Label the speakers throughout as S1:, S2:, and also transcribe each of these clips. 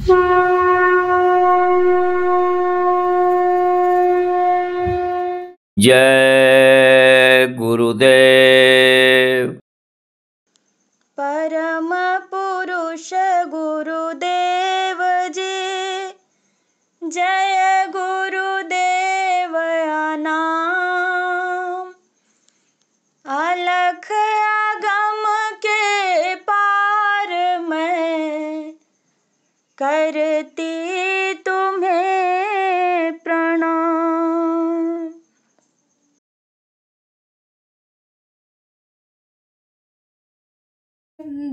S1: जय गुरुदेव।
S2: परम पुरुष गुरुदेव जी, जय गुरुदेव नाम। अलख अगम के पार मैं करती तुम्हें प्रणाम।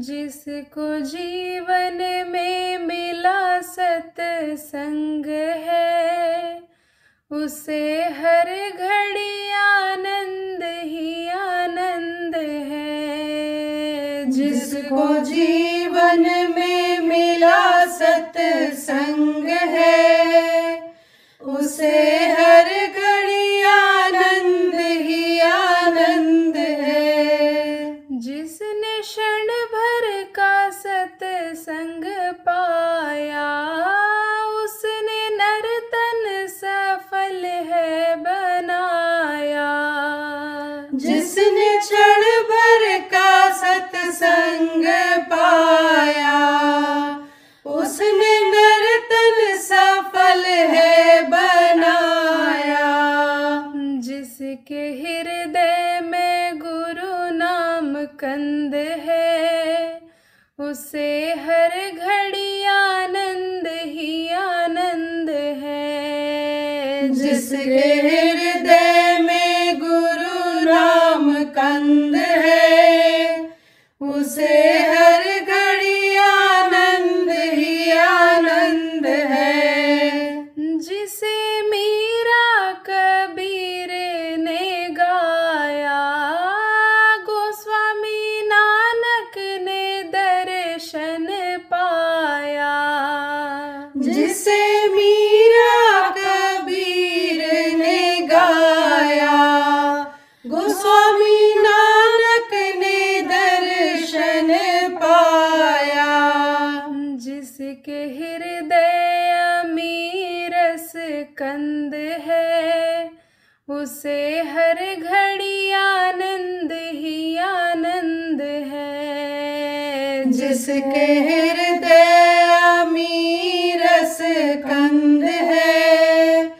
S2: जिसको जीवन में मिला सत्संग है, उसे हर घड़ी आनंद ही आनंद है। जिसको जीवन में मिला सत्संग है, उसे हर घड़ी आनंद ही आनंद है। जिसने क्षण भर का सत्संग पाया, उसने नर्तन सफल है बनाया। जिसने क्षण भर का सत्संग पाया, उसने नर्तन सफल है बनाया। जिसके हृदय में गुरु नाम कंद है, उसे हर घड़ी आनंद ही आनंद है। जिसके हृदय में गुरु नाम कंद है, उसे हर घड़ी आनंद ही आनंद है। जिसे मीरा कबीर ने गाया, गोस्वामी नानक ने दर्शन पाया। जिसे मीरा कबीर ने गाया, गोस्वामी नानक ने दर्शन पाया। जिसके हृदय अमीरस कंद है, उसे हर घड़ी आनंद ही आनंद है। जिसके हृदय अमीरस कंद है,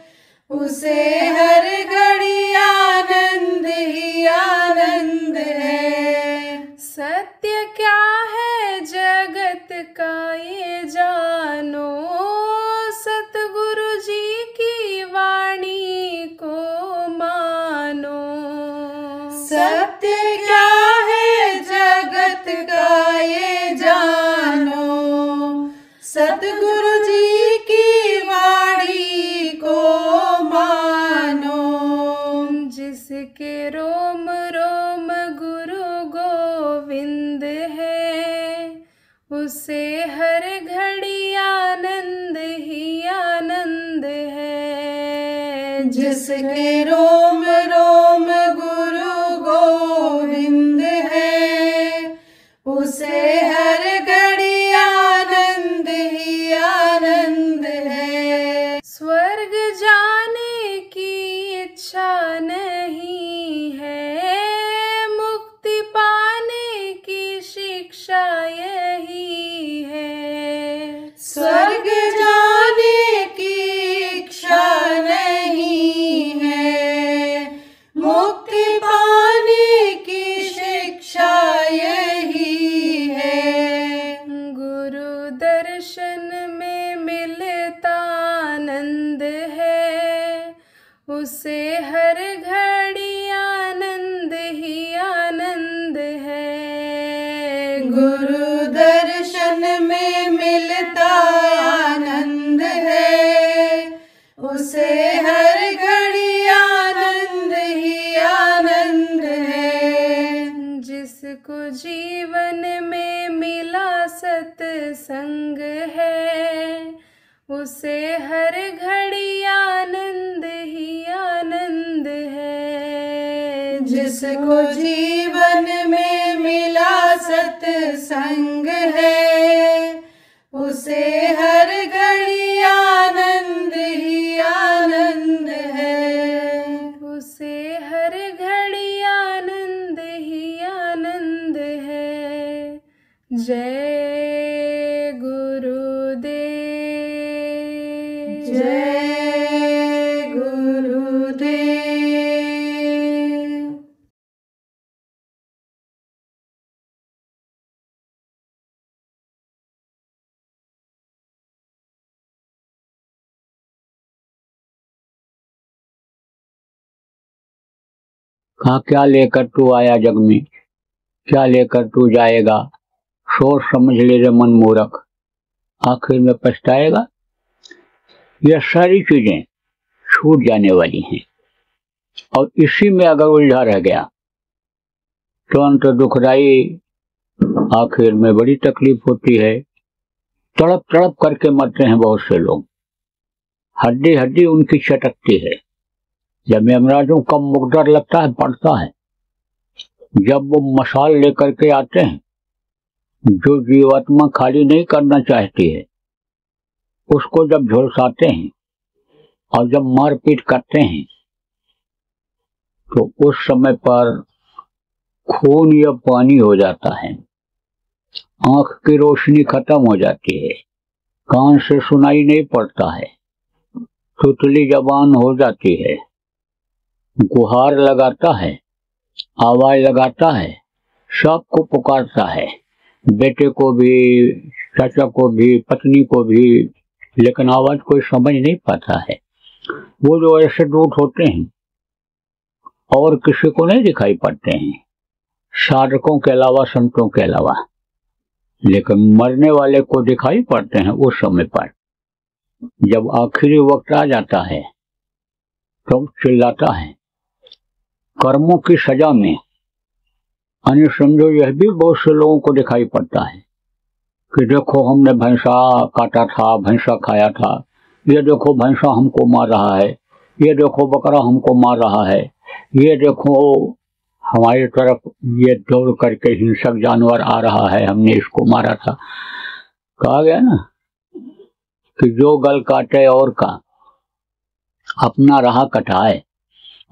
S2: उसे हर घड़ी आनंद ही आनंद है। सत्य क्या है जगत का ये जानो, सतगुरु जी की वाणी को मानो। सत्य क्या है जगत का ये जानो, सतगुरु जी की वाणी को मानो। जिसके रोम रोम गुरु गोविंद है, उसे हर घड़ी आनंद ही आनंद है। जिसके रोम रोम गुरु गोविंद है, उसे हर घड़ी आनंद ही आनंद है। स्वर्ग जाने की इच्छा नहीं है, मुक्ति पाने की शिक्षा यही है। स्वर्ग जाने की इच्छा नहीं है, मुक्ति पाने की शिक्षा यही है। गुरु दर्शन में मिलता आनंद है, उसे हर घड़ी आनंद ही आनंद है। गुरु दर्शन में मिलता आनंद है, उसे हर घड़ी आनंद ही आनंद है। जिसको जीवन में मिला सत्संग है, उसे हर घड़ी आनंद ही आनंद है। जिसको जीवन में मिला सत्संग है, उसे हर जय गुरुदेव।
S3: कहा क्या लेकर तू आया जग में, क्या लेकर तू जाएगा, सोच समझ ले रे मन मूर्ख, आखिर में पछताएगा। यह सारी चीजें छूट जाने वाली हैं और इसी में अगर उलझा रह गया तो अंत दुखदाई, आखिर में बड़ी तकलीफ होती है। तड़प तड़प करके मरते हैं बहुत से लोग, हड्डी हड्डी उनकी चटकती है। जब यमराजों का मुकद्दर लगता है, पड़ता है, जब वो मशाल लेकर के आते हैं, जो जीवात्मा खाली नहीं करना चाहती है उसको जब झुलसाते हैं और जब मारपीट करते हैं तो उस समय पर खून या पानी हो जाता है, आंख की रोशनी खत्म हो जाती है, कान से सुनाई नहीं पड़ता है, तुतली जबान हो जाती है, गुहार लगाता है, आवाज लगाता है, सबको पुकारता है, बेटे को भी, चाचा को भी, पत्नी को भी, लेकिन आवाज कोई समझ नहीं पाता है। वो जो ऐसे दूत होते हैं और किसी को नहीं दिखाई पड़ते हैं, साधकों के अलावा, संतों के अलावा, लेकिन मरने वाले को दिखाई पड़ते हैं। उस समय पर जब आखिरी वक्त आ जाता है तो चिल्लाता है कर्मों की सजा में। यानी समझो यह भी बहुत से लोगों को दिखाई पड़ता है कि देखो हमने भैंसा काटा था, भैंसा खाया था, ये देखो भैंसा हमको मार रहा है, ये देखो बकरा हमको मार रहा है, ये देखो हमारी तरफ ये दौड़ करके हिंसक जानवर आ रहा है, हमने इसको मारा था। कहा गया ना कि जो गल काटे और का अपना राह कटाए,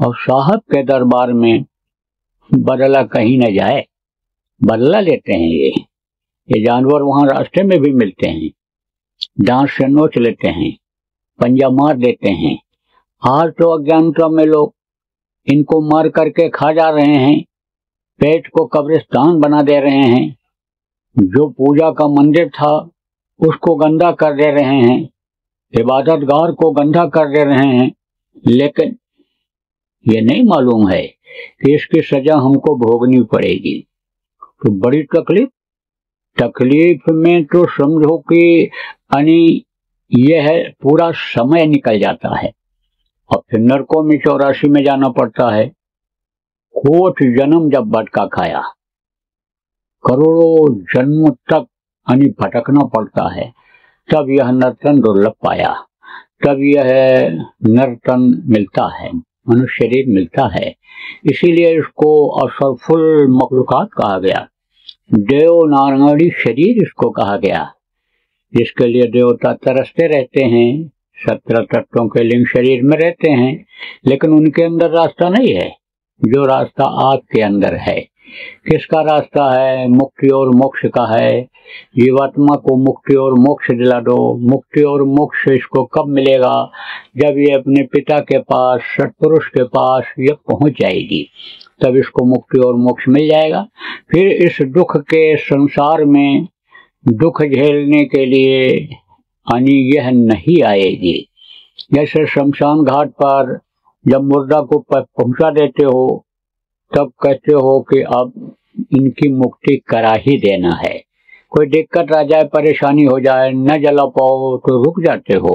S3: और साहब के दरबार में बदला कहीं न जाए। बदला लेते हैं ये जानवर, वहां रास्ते में भी मिलते हैं, दांत से नोच लेते हैं, पंजा मार देते हैं। आज तो अज्ञानता में लोग इनको मार करके खा जा रहे हैं, पेट को कब्रिस्तान बना दे रहे हैं, जो पूजा का मंदिर था उसको गंदा कर दे रहे हैं, इबादतगार को गंदा कर दे रहे हैं, लेकिन ये नहीं मालूम है कि इसकी सजा हमको भोगनी पड़ेगी। तो बड़ी तकलीफ में तो समझो कि यानी यह है पूरा समय निकल जाता है और फिर नरकों में 84 में जाना पड़ता है। कोट जन्म जब भटका खाया, करोड़ों जन्मों तक यानी भटकना पड़ता है, तब यह नर्तन दुर्लभ पाया, तब यह नर्तन मिलता है, मनुष्य शरीर मिलता है। इसीलिए इसको असफल मखलूकात कहा गया, देव नारायणी शरीर इसको कहा गया, जिसके लिए देवता तरसते रहते हैं, 17 तत्वों के लिंग शरीर में रहते हैं, लेकिन उनके अंदर रास्ता नहीं है जो रास्ता आपके अंदर है। किसका रास्ता है? मुक्ति और मोक्ष का है। जीवात्मा को मुक्ति और मोक्ष दिला दो। मुक्ति और मोक्ष इसको कब मिलेगा? जब ये अपने पिता के पास, सत्पुरुष के पास ये पहुंच जाएगी, तब इसको मुक्ति और मोक्ष मिल जाएगा। फिर इस दुख के संसार में दुख झेलने के लिए यानी यह नहीं आएगी। जैसे शमशान घाट पर जब मुर्दा को पहुंचा देते हो, तब कहते हो कि अब इनकी मुक्ति करा ही देना है। कोई दिक्कत आ जाए, परेशानी हो जाए, न जला पाओ तो रुक जाते हो,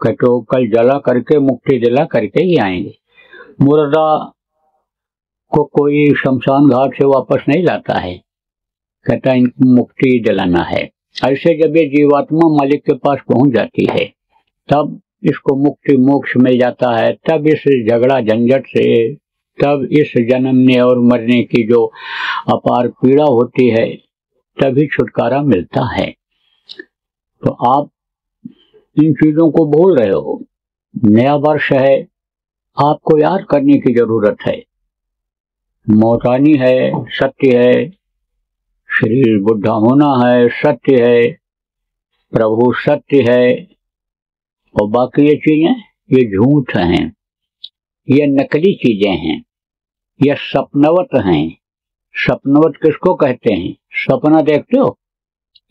S3: कहते हो कल जला करके मुक्ति दिला करके ही आएंगे। मुर्दा को कोई शमशान घाट से वापस नहीं लाता है, कहता है इनको मुक्ति दिलाना है। ऐसे जब ये जीवात्मा मालिक के पास पहुंच जाती है, तब इसको मुक्ति मोक्ष मिल जाता है। तब इस झगड़ा झंझट से, तब इस जन्मने और मरने की जो अपार पीड़ा होती है, तभी छुटकारा मिलता है। तो आप इन चीजों को भूल रहे हो। नया वर्ष है, आपको याद करने की जरूरत है। मौत आनी है, सत्य है, शरीर बुढ़ा होना है, सत्य है, प्रभु सत्य है, और बाकी ये चीजें ये झूठ हैं, ये नकली चीजें हैं, ये सपनवत हैं। सपनवत किसको कहते हैं? सपना देखते हो,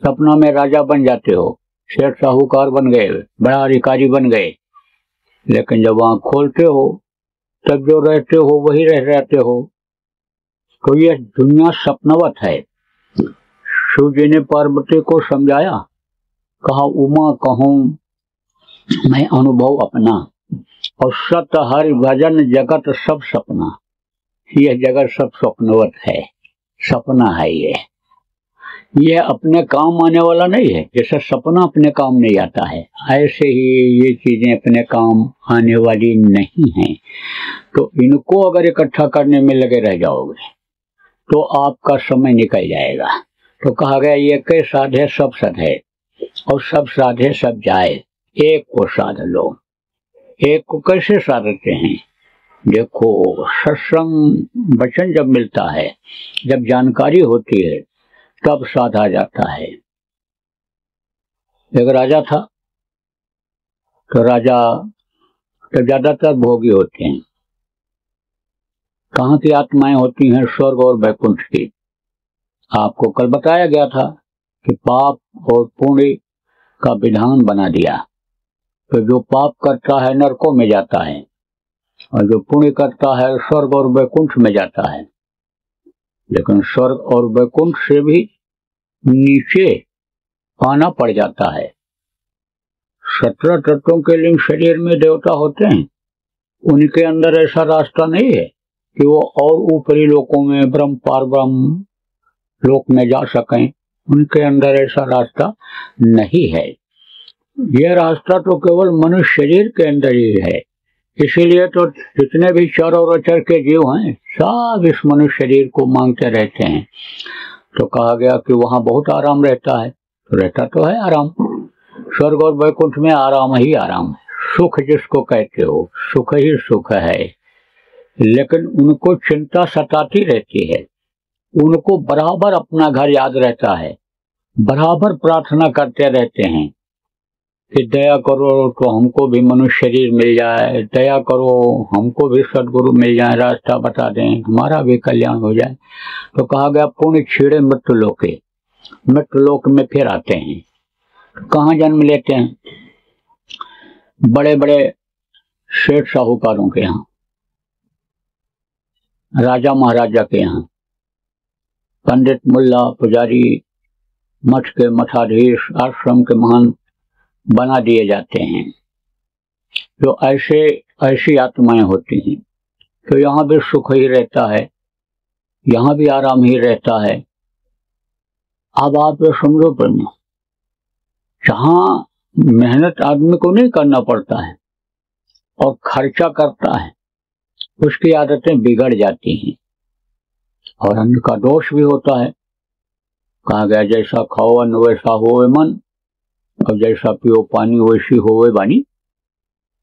S3: सपना में राजा बन जाते हो, सेठ साहूकार बन गए, बड़ा अधिकारी बन गए, लेकिन जब आंख खोलते हो तब जो रहते हो वही रह जाते हो। तो ये दुनिया सपनवत है। शिव जी ने पार्वती को समझाया, कहा उमा कहूं मैं अनुभव अपना, और सत हरि भजन जगत सब सपना। यह जगत सब स्वप्नवत है, सपना है। ये अपने काम आने वाला नहीं है। जैसे सपना अपने काम नहीं आता है, ऐसे ही ये चीजें अपने काम आने वाली नहीं हैं। तो इनको अगर इकट्ठा करने में लगे रह जाओगे तो आपका समय निकल जाएगा। तो कहा गया ये के साधे सब सधे, और सब साधे सब जाए, एक को साध लो। एक को कैसे साधते हैं? देखो, सत्संग वचन जब मिलता है, जब जानकारी होती है, तब साधा जाता है। एक राजा था, तो राजा तो ज्यादातर भोगी होते हैं। कहाँ की आत्माएं होती हैं? स्वर्ग और वैकुंठ की। आपको कल बताया गया था कि पाप और पुण्य का विधान बना दिया। तो जो पाप करता है नरकों में जाता है, और जो पुण्य करता है स्वर्ग और वैकुंठ में जाता है। लेकिन स्वर्ग और वैकुंठ से भी नीचे आना पड़ जाता है। 17 तत्वों के लिंग शरीर में देवता होते हैं, उनके अंदर ऐसा रास्ता नहीं है कि वो और ऊपरी लोकों में ब्रह्म पार ब्रह्म लोक में जा सकें। उनके अंदर ऐसा रास्ता नहीं है। यह रास्ता तो केवल मनुष्य शरीर के अंदर ही है। इसीलिए तो जितने भी चर और अचर के जीव हैं, सब इस मनुष्य शरीर को मांगते रहते हैं। तो कहा गया कि वहां बहुत आराम रहता है। तो रहता तो है आराम, स्वर्ग और वैकुंठ में आराम ही आराम है। सुख जिसको कहते हो, सुख ही सुख है। लेकिन उनको चिंता सताती रहती है, उनको बराबर अपना घर याद रहता है, बराबर प्रार्थना करते रहते हैं कि दया करो तो हमको भी मनुष्य शरीर मिल जाए, दया करो हमको भी सदगुरु मिल जाए, रास्ता बता दें, हमारा भी कल्याण हो जाए। तो कहा गया पुण्य छीड़े मृत्यु लोके, मृत्यु लोक में फिर आते हैं। कहाँ जन्म लेते हैं? बड़े बड़े सेठ साहूकारों के यहाँ, राजा महाराजा के यहाँ, पंडित मुल्ला पुजारी, मठ के मठाधीश, आश्रम के महान बना दिए जाते हैं। जो ऐसी आत्माएं होती हैं, तो यहाँ भी सुख ही रहता है, यहाँ भी आराम ही रहता है। अब आप ये समझो, पर जहाँ मेहनत आदमी को नहीं करना पड़ता है और खर्चा करता है, उसकी आदतें बिगड़ जाती हैं और अन्न का दोष भी होता है। कहा गया जैसा खाओ अन्न वैसा होवे मन, और जैसा पियो पानी वैसी होवे वाणी।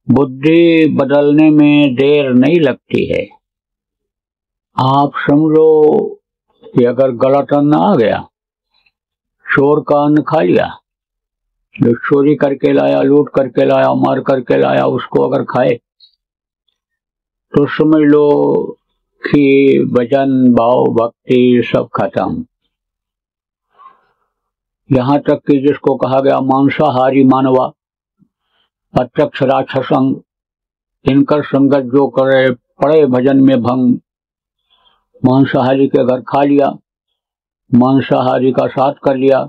S3: बुद्धि बदलने में देर नहीं लगती है। आप समझो कि अगर गलत अन्न आ गया, चोर का अन्न खा लिया, जो चोरी करके लाया, लूट करके लाया, मार करके लाया, उसको अगर खाए तो समझ लो कि भजन भाव भक्ति सब खत्म। यहाँ तक कि जिसको कहा गया मांसाहारी मानवा, प्रत्यक्ष राक्षसंग, इनकर संगत जो करे पड़े भजन में भंग। मांसाहारी के घर खा लिया, मांसाहारी का साथ कर लिया,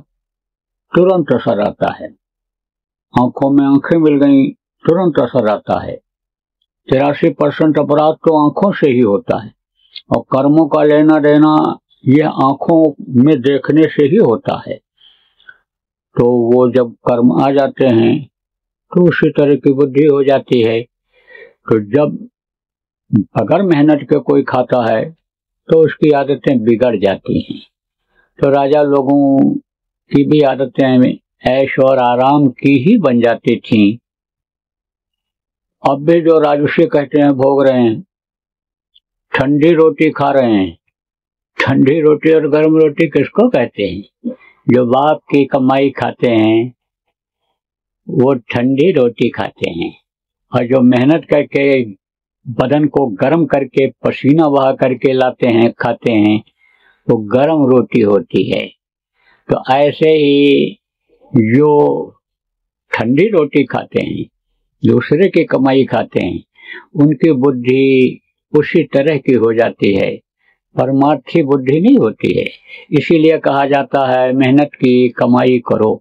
S3: तुरंत असर आता है। आंखों में आंखें मिल गई, तुरंत असर आता है। 83% अपराध तो आंखों से ही होता है, और कर्मों का लेना देना ये आंखों में देखने से ही होता है। तो वो जब कर्म आ जाते हैं तो उसी तरह की बुद्धि हो जाती है। तो जब अगर मेहनत के कोई खाता है तो उसकी आदतें बिगड़ जाती हैं। तो राजा लोगों की भी आदतें ऐश और आराम की ही बन जाती थीं। अब भी जो राजसी कहते हैं भोग रहे हैं, ठंडी रोटी खा रहे हैं। ठंडी रोटी और गर्म रोटी किसको कहते हैं? जो बाप की कमाई खाते हैं, वो ठंडी रोटी खाते हैं, और जो मेहनत करके बदन को गर्म करके पसीना बहा करके लाते हैं खाते हैं वो गर्म रोटी होती है। तो ऐसे ही जो ठंडी रोटी खाते हैं, दूसरे की कमाई खाते हैं, उनकी बुद्धि उसी तरह की हो जाती है, परमार्थी बुद्धि नहीं होती है। इसीलिए कहा जाता है मेहनत की कमाई करो।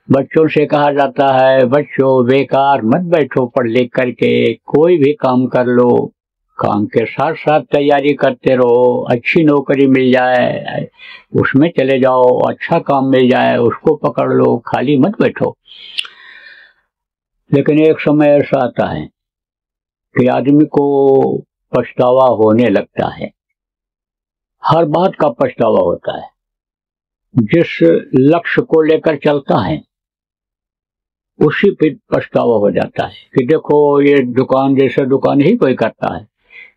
S3: बच्चों से कहा जाता है बच्चों बेकार मत बैठो, पढ़ लिख करके कोई भी काम कर लो, काम के साथ साथ तैयारी करते रहो, अच्छी नौकरी मिल जाए उसमें चले जाओ, अच्छा काम मिल जाए उसको पकड़ लो, खाली मत बैठो। लेकिन एक समय ऐसा आता है कि आदमी को पछतावा होने लगता है, हर बात का पछतावा होता है। जिस लक्ष्य को लेकर चलता है उसी पे पछतावा हो जाता है कि देखो ये दुकान जैसे दुकान ही कोई करता है,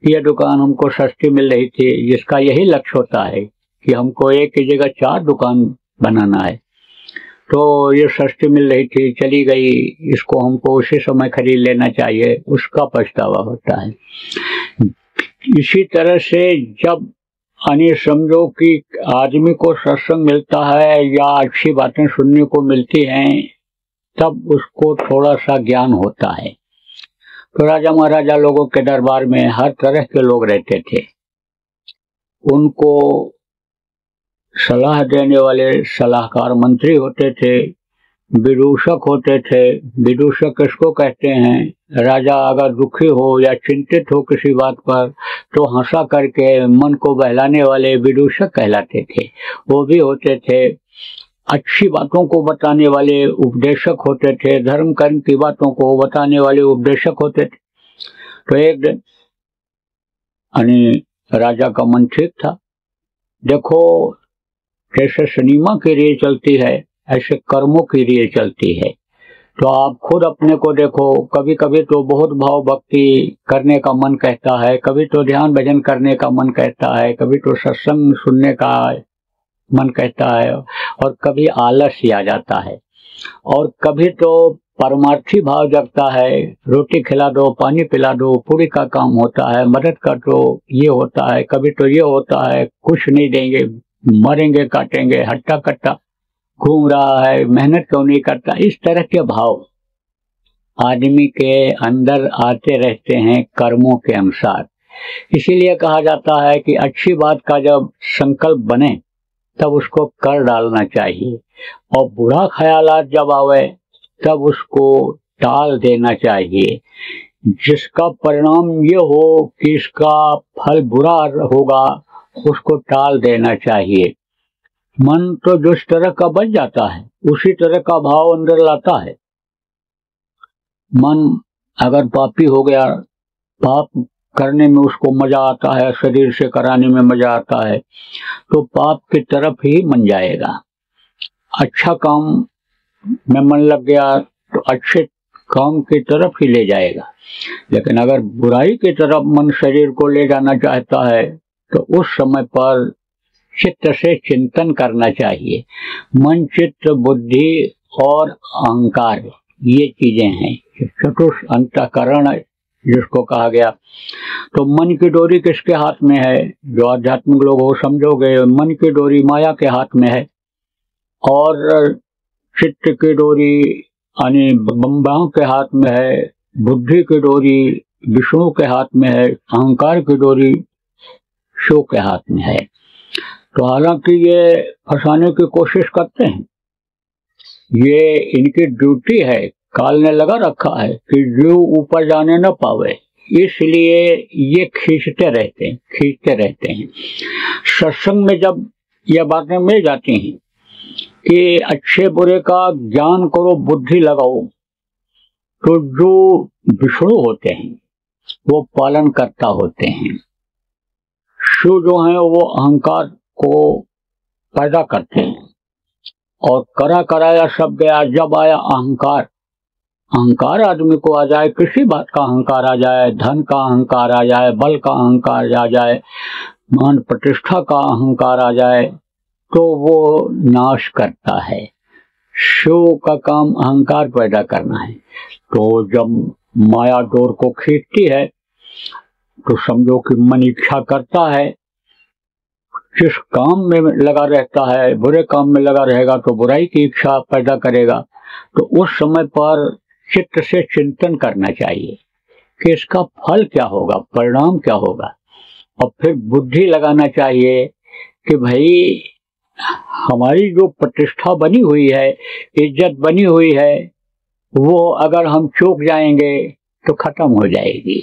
S3: ये दुकान हमको सस्ती मिल रही थी, जिसका यही लक्ष्य होता है कि हमको एक की जगह 4 दुकान बनाना है, तो ये सस्ती मिल रही थी चली गई, इसको हमको उसी समय खरीद लेना चाहिए, उसका पछतावा होता है। इसी तरह से जब समझो कि आदमी को सत्संग मिलता है या अच्छी बातें सुनने को मिलती हैं, तब उसको थोड़ा सा ज्ञान होता है। तो राजा महाराजा लोगों के दरबार में हर तरह के लोग रहते थे, उनको सलाह देने वाले सलाहकार मंत्री होते थे, विदूषक होते थे। विदूषक किसको कहते हैं? राजा अगर दुखी हो या चिंतित हो किसी बात पर तो हंसा करके मन को बहलाने वाले विदूषक कहलाते थे, वो भी होते थे। अच्छी बातों को बताने वाले उपदेशक होते थे, धर्म कर्म की बातों को बताने वाले उपदेशक होते थे। तो एक दिन राजा का मन ठीक था। देखो जैसे सिनेमा की रील चलती है ऐसे कर्मों की रील चलती है। तो आप खुद अपने को देखो, कभी कभी तो बहुत भाव भक्ति करने का मन कहता है, कभी तो ध्यान भजन करने का मन कहता है, कभी तो सत्संग सुनने का मन कहता है, और कभी आलस ही आ जाता है, और कभी तो परमार्थी भाव जगता है, रोटी खिला दो पानी पिला दो पूरी का काम होता है, मदद कर दो ये होता है, कभी तो ये होता है कुछ नहीं देंगे मरेंगे काटेंगे, हट्टा कट्टा घूम रहा है, मेहनत क्यों नहीं करता। इस तरह के भाव आदमी के अंदर आते रहते हैं कर्मों के अनुसार। इसीलिए कहा जाता है कि अच्छी बात का जब संकल्प बने तब उसको कर डालना चाहिए, और बुरा ख्यालात जब आवे तब उसको टाल देना चाहिए, जिसका परिणाम ये हो कि इसका फल बुरा होगा उसको टाल देना चाहिए। मन तो जिस तरह का बच जाता है उसी तरह का भाव अंदर लाता है। मन अगर पापी हो गया, पाप करने में उसको मजा आता है, शरीर से कराने में मजा आता है, तो पाप की तरफ ही मन जाएगा। अच्छा काम में मन लग गया तो अच्छे काम की तरफ ही ले जाएगा। लेकिन अगर बुराई की तरफ मन शरीर को ले जाना चाहता है तो उस समय पर चित्त से चिंतन करना चाहिए। मन, चित्त, बुद्धि और अहंकार ये चीजें हैं, चतुर्थ अंतःकरण जिसको कहा गया। तो मन की डोरी किसके हाथ में है? जो आध्यात्मिक लोग हो समझोगे, मन की डोरी माया के हाथ में है, और चित्त की डोरी यानी ब्रह्मा के हाथ में है, बुद्धि की डोरी विष्णु के हाथ में है, अहंकार की डोरी शिव के हाथ में है। तो हालांकि ये फंसाने की कोशिश करते हैं, ये इनकी ड्यूटी है, काल ने लगा रखा है कि जो ऊपर जाने न पावे, इसलिए ये खींचते रहते हैं। सत्संग में जब ये बातें मिल जाती हैं कि अच्छे बुरे का ज्ञान करो, बुद्धि लगाओ, तो जो विष्णु होते हैं वो पालन करता होते हैं, शिव जो है वो अहंकार को पैदा करते हैं, और करा कराया सब गया। जब आया अहंकार आदमी को आ जाए, किसी बात का अहंकार आ जाए, धन का अहंकार आ जाए, बल का अहंकार आ जाए, मान प्रतिष्ठा का अहंकार आ जाए, तो वो नाश करता है। शिव का काम अहंकार पैदा करना है। तो जब माया डोर को खींचती है तो समझो कि मन इच्छा करता है, जिस काम में लगा रहता है, बुरे काम में लगा रहेगा तो बुराई की इच्छा पैदा करेगा। तो उस समय पर चित्त से चिंतन करना चाहिए कि इसका फल क्या होगा, परिणाम क्या होगा, और फिर बुद्धि लगाना चाहिए कि भाई हमारी जो प्रतिष्ठा बनी हुई है, इज्जत बनी हुई है, वो अगर हम चूक जाएंगे तो खत्म हो जाएगी।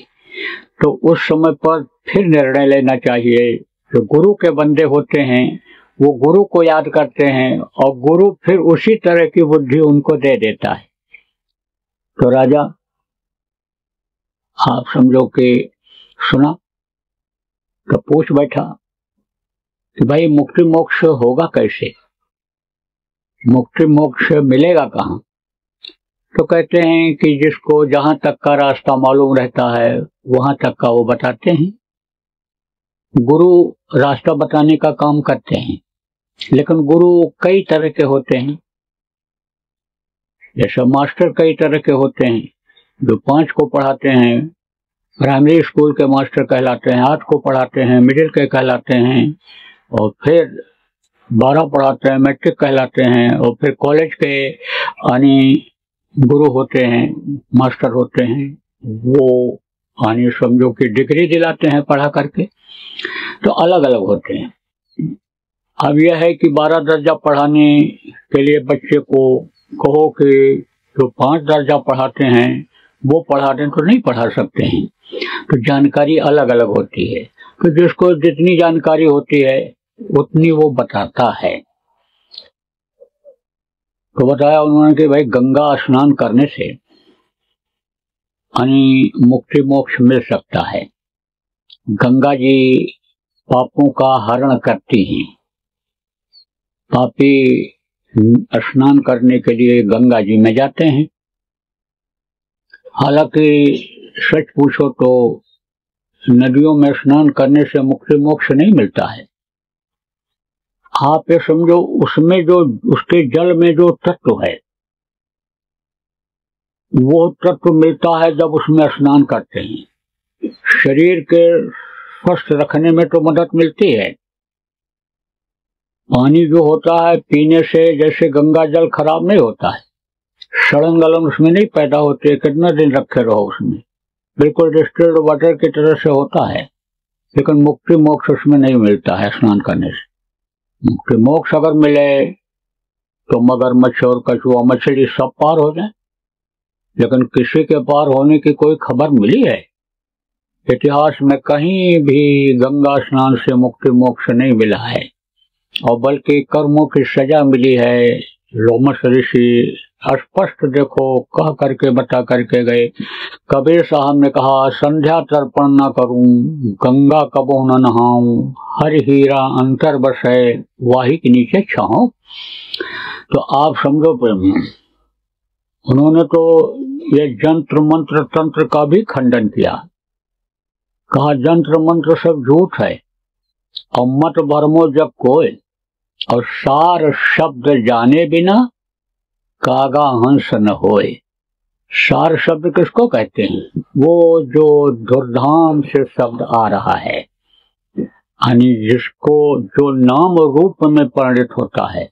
S3: तो उस समय पर फिर निर्णय लेना चाहिए। जो गुरु के बंदे होते हैं वो गुरु को याद करते हैं और गुरु फिर उसी तरह की बुद्धि उनको दे देता है। तो राजा आप समझो कि सुना तो पूछ बैठा कि भाई मुक्ति मोक्ष होगा कैसे, मुक्ति मोक्ष मिलेगा कहाँ? तो कहते हैं कि जिसको जहां तक का रास्ता मालूम रहता है वहां तक का वो बताते हैं। गुरु रास्ता बताने का काम करते हैं, लेकिन गुरु कई तरह के होते हैं। जैसे मास्टर कई तरह के होते हैं, जो 5 को पढ़ाते हैं, प्राइमरी स्कूल के मास्टर कहलाते हैं, 8 को पढ़ाते हैं, मिडिल के कहलाते हैं, और फिर 12 पढ़ाते हैं, मैट्रिक कहलाते हैं, और फिर कॉलेज के यानी गुरु होते हैं, मास्टर होते हैं, वो यानी समझो कि डिग्री दिलाते हैं पढ़ा करके। तो अलग अलग होते हैं। अब यह है कि 12 दर्जा पढ़ाने के लिए बच्चे को कहो कि जो 5 दर्जा पढ़ाते हैं वो पढ़ा दें तो नहीं पढ़ा सकते हैं। तो जानकारी अलग अलग होती है। तो जिसको जितनी जानकारी होती है उतनी वो बताता है। तो बताया उन्होंने कि भाई गंगा स्नान करने से यानी मुक्ति मोक्ष मिल सकता है। गंगा जी पापों का हरण करती हैं। पापी स्नान करने के लिए गंगा जी में जाते हैं। हालांकि सच पूछो तो नदियों में स्नान करने से मुक्ति मोक्ष नहीं मिलता है। आप ये समझो उसमें जो उसके जल में जो तत्व है वो तत्व मिलता है जब उसमें स्नान करते हैं। शरीर के स्वस्थ रखने में तो मदद मिलती है। पानी जो होता है पीने से जैसे गंगा जल खराब नहीं होता है, सड़न गलन उसमें नहीं पैदा होती है, कितना दिन रखे रहो उसमें, बिल्कुल डिस्टिल्ड वाटर की तरह से होता है। लेकिन मुक्ति मोक्ष उसमें नहीं मिलता है स्नान करने से। मुक्ति मोक्ष अगर मिले तो मगरमच्छ और कछुआ मछली सब पार हो जाए, लेकिन किसी के पार होने की कोई खबर मिली है? इतिहास में कहीं भी गंगा स्नान से मुक्ति मोक्ष नहीं मिला है, और बल्कि कर्मों की सजा मिली है। लोमश ऋषि स्पष्ट देखो कह करके बता करके गए। कबीर साहब ने कहा संध्या तर्पण न करूं, गंगा कबो न नहाऊं, हर हीरा अंतर बसे, वाही के नीचे छाऊं। तो आप समझो प्रेमी, उन्होंने तो ये जंत्र मंत्र तंत्र का भी खंडन किया। कहा जंत्र मंत्र सब झूठ है, और मत भरमो जब कोई, और सार शब्द जाने बिना कागा हंस न होए। सार शब्द किसको कहते हैं? वो जो दुर्धाम से शब्द आ रहा है, यानी जिसको जो नाम रूप में परिणत होता है।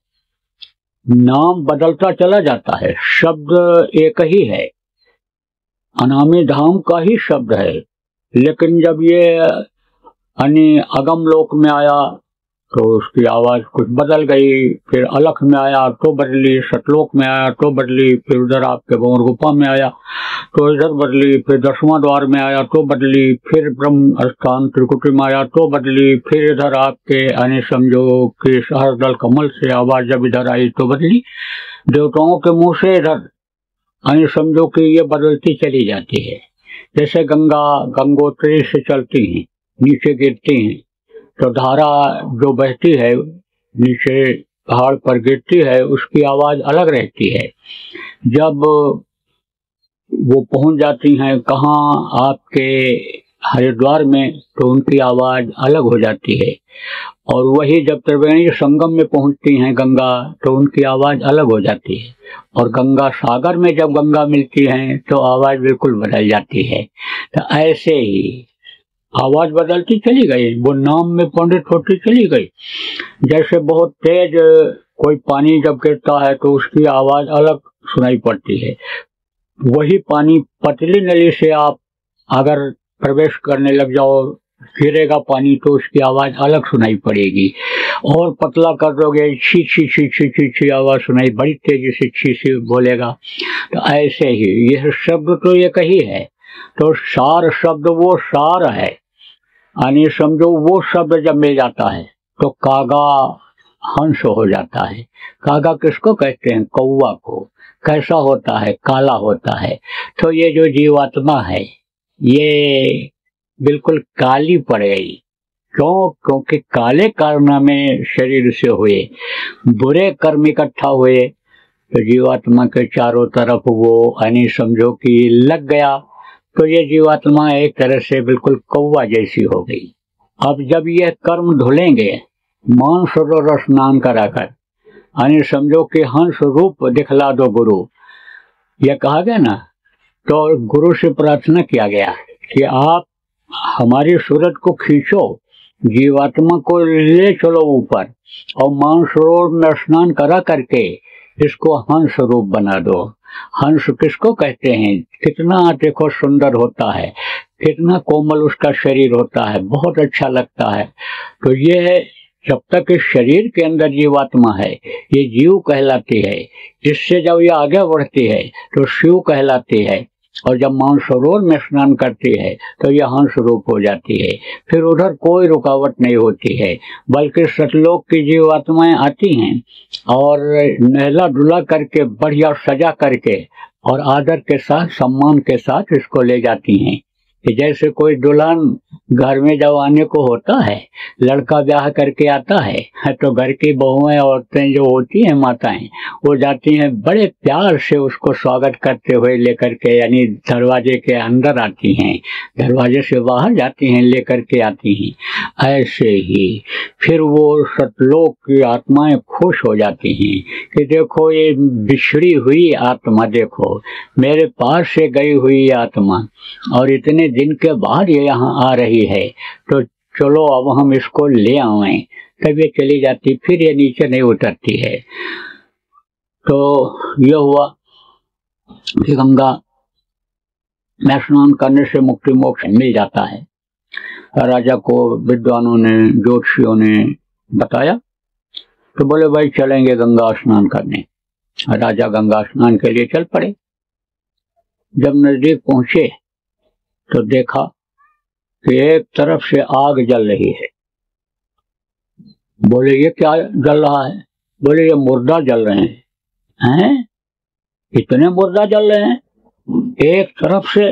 S3: नाम बदलता चला जाता है, शब्द एक ही है, अनामी धाम का ही शब्द है। लेकिन जब ये अगम लोक में आया तो उसकी आवाज कुछ बदल गई, फिर अलख में आया तो बदली, सतलोक में आया तो बदली, फिर उधर आपके भंवर गुफा में आया तो इधर बदली, फिर 10वां द्वार में आया तो बदली, फिर ब्रह्म स्थान त्रिकुटी में आया तो बदली, फिर इधर आपके आने समझो कि सहस्रदल कमल से आवाज जब इधर आई तो बदली, देवताओं के मुंह से इधर आने समझो कि ये बदलती चली जाती है। जैसे गंगा गंगोत्री से चलती है, नीचे गिरती हैं, तो धारा जो बहती है नीचे पहाड़ पर गिरती है, उसकी आवाज अलग रहती है। जब वो पहुंच जाती हैं कहाँ, आपके हरिद्वार में तो उनकी आवाज अलग हो जाती है, और वही जब त्रिवेणी संगम में पहुंचती हैं गंगा तो उनकी आवाज अलग हो जाती है, और गंगा सागर में जब गंगा मिलती हैं तो आवाज बिल्कुल बदल जाती है। तो ऐसे ही आवाज बदलती चली गई, वो नाम में पंडित होती चली गई। जैसे बहुत तेज कोई पानी जब गिरता है तो उसकी आवाज अलग सुनाई पड़ती है, वही पानी पतली नली से आप अगर प्रवेश करने लग जाओ, गिरेगा पानी तो उसकी आवाज अलग सुनाई पड़ेगी, और पतला कर दोगे छी छी छी छी छी छी आवाज सुनाई, बड़ी तेजी से छी छी बोलेगा। तो ऐसे ही यह शब्द तो एक ही है, तो सार शब्द वो सार है, यानी समझो वो शब्द जब मिल जाता है तो कागा हंस हो जाता है। कागा किसको कहते हैं? कौवा को। कैसा होता है? काला होता है। तो ये जो जीवात्मा है ये बिल्कुल काली पड़ गई। क्यों? क्योंकि काले कारनामे शरीर से हुए, बुरे कर्म इकट्ठा हुए, तो जीवात्मा के चारों तरफ वो यानी समझो कि लग गया, तो ये जीवात्मा एक तरह से बिल्कुल कौवा जैसी हो गई। अब जब ये कर्म धुलेंगे मानसरोवर स्नान कराकर, यानी समझो कि हंस रूप दिखला दो गुरु, यह कहा गया ना, तो गुरु से प्रार्थना किया गया कि आप हमारी सूरत को खींचो, जीवात्मा को ले चलो ऊपर, और मानसरोवर में स्नान करा करके इसको हंस रूप बना दो। हंस किसको कहते हैं? कितना देखो सुंदर होता है, कितना कोमल उसका शरीर होता है, बहुत अच्छा लगता है। तो ये जब तक इस शरीर के अंदर जीवात्मा है ये जीव कहलाती है, इससे जब ये आगे बढ़ती है तो शिव कहलाती है, और जब मानसरोवर में स्नान करती है तो यह हंस रूप हो जाती है। फिर उधर कोई रुकावट नहीं होती है, बल्कि सतलोक की जीवात्माएं आती हैं और नहला डुला करके बढ़िया सजा करके और आदर के साथ सम्मान के साथ इसको ले जाती हैं। कि जैसे कोई दुल्हन घर में जब आने को होता है, लड़का ब्याह करके आता है तो घर की बहुएं औरतें जो होती हैं माताएं, वो जाती हैं बड़े प्यार से उसको स्वागत करते हुए लेकर के, यानी दरवाजे के अंदर आती हैं, दरवाजे से बाहर जाती हैं लेकर के आती हैं। ऐसे ही फिर वो सतलोक की आत्माएं खुश हो जाती हैं कि देखो ये बिछड़ी हुई आत्मा, देखो मेरे पास से गई हुई आत्मा, और इतने दिन के बाद ये यहाँ आ रही है, तो चलो अब हम इसको ले आए। तब ये चली जाती, फिर ये नीचे नहीं उतरती है। तो यह हुआ कि गंगा में स्नान करने से मुक्ति मोक्ष मिल जाता है। राजा को विद्वानों ने, ज्योतिषियों ने बताया, तो बोले भाई चलेंगे गंगा स्नान करने। राजा गंगा स्नान के लिए चल पड़े। जब नजदीक पहुंचे तो देखा कि एक तरफ से आग जल रही है। बोले ये क्या जल रहा है? बोले ये मुर्दा जल रहे हैं। इतने मुर्दा जल रहे हैं, एक तरफ से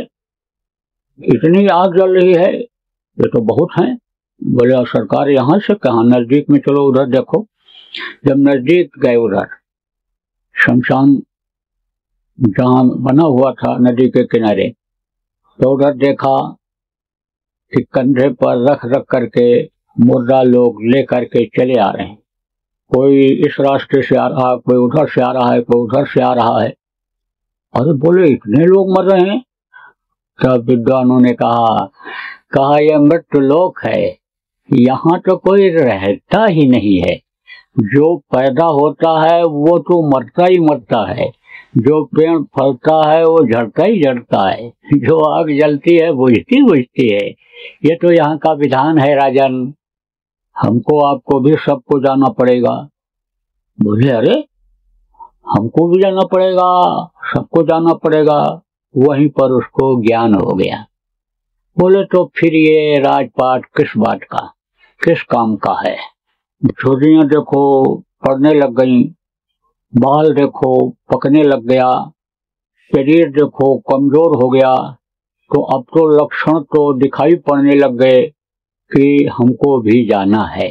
S3: इतनी आग जल रही है, ये तो बहुत है। बोले सरकार यहाँ से कहाँ, नजदीक में चलो उधर देखो। जब नजदीक गए उधर शमशान जहाँ बना हुआ था नदी के किनारे, तो उधर देखा कि कंधे पर रख रख करके मुर्दा लोग ले करके चले आ रहे हैं। कोई इस रास्ते से आ रहा है, कोई उधर से आ रहा है, कोई उधर से आ रहा है। अरे बोले इतने लोग मर रहे हैं। तब विद्वानों ने कहा यह मृत्यु लोक है, यहाँ तो कोई रहता ही नहीं है। जो पैदा होता है वो तो मरता ही मरता है, जो पेड़ फलता है वो झड़ता ही झड़ता है, जो आग जलती है बुझती बुझती है। ये तो यहाँ का विधान है राजन, हमको आपको भी सबको जाना पड़ेगा। बोले अरे हमको भी जाना पड़ेगा, सबको जाना पड़ेगा। वहीं पर उसको ज्ञान हो गया। बोले तो फिर ये राजपाट किस बात का, किस काम का है? छुरियां देखो पड़ने लग गई, बाल देखो पकने लग गया, शरीर देखो कमजोर हो गया। तो अब तो लक्षण तो दिखाई पड़ने लग गए कि हमको भी जाना है।